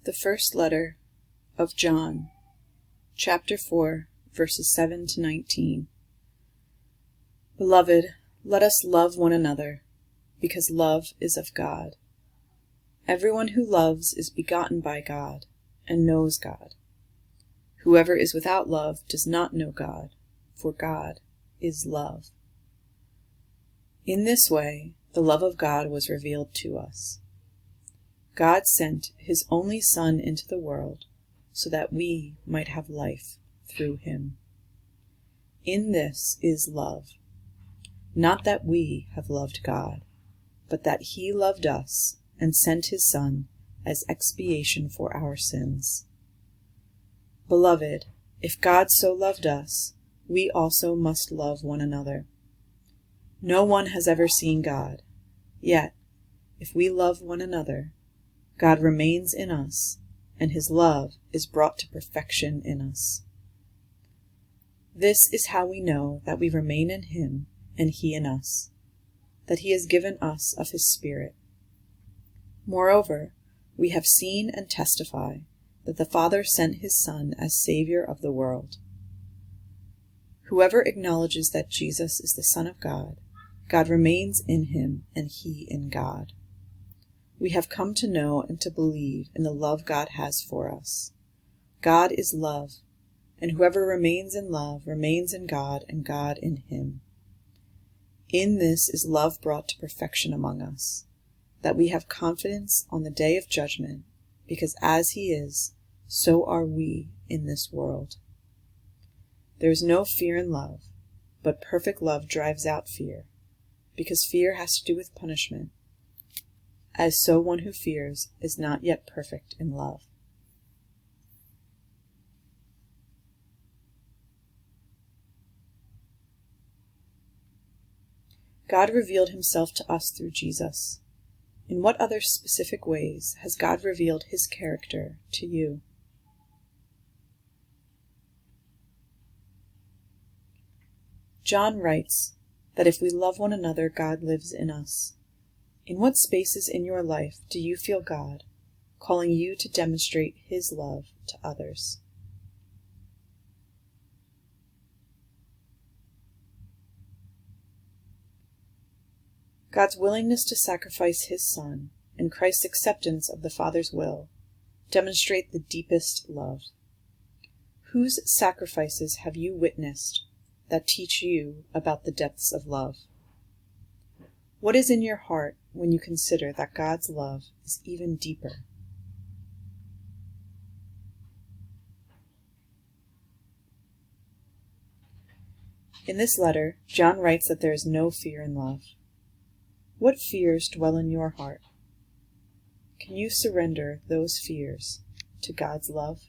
The first letter of John, chapter 4, verses 7 to 19. Beloved, let us love one another, because love is of God. Everyone who loves is begotten by God and knows God. Whoever is without love does not know God, for God is love. In this way, the love of God was revealed to us. God sent his only Son into the world so that we might have life through him. In this is love, not that we have loved God, but that he loved us and sent his Son as expiation for our sins. Beloved, if God so loved us, we also must love one another. No one has ever seen God, yet, if we love one another, God remains in us, and his love is brought to perfection in us. This is how we know that we remain in him and he in us, that he has given us of his Spirit. Moreover, we have seen and testify that the Father sent his Son as Savior of the world. Whoever acknowledges that Jesus is the Son of God, God remains in him and he in God. We have come to know and to believe in the love God has for us. God is love, and whoever remains in love remains in God and God in him. In this is love brought to perfection among us, that we have confidence on the day of judgment, because as he is, so are we in this world. There is no fear in love, but perfect love drives out fear, because fear has to do with punishment. As so one who fears is not yet perfect in love. God revealed himself to us through Jesus. In what other specific ways has God revealed his character to you? John writes that if we love one another, God lives in us. In what spaces in your life do you feel God calling you to demonstrate his love to others? God's willingness to sacrifice his Son and Christ's acceptance of the Father's will demonstrate the deepest love. Whose sacrifices have you witnessed that teach you about the depths of love? What is in your heart when you consider that God's love is even deeper? In this letter, John writes that there is no fear in love. What fears dwell in your heart? Can you surrender those fears to God's love?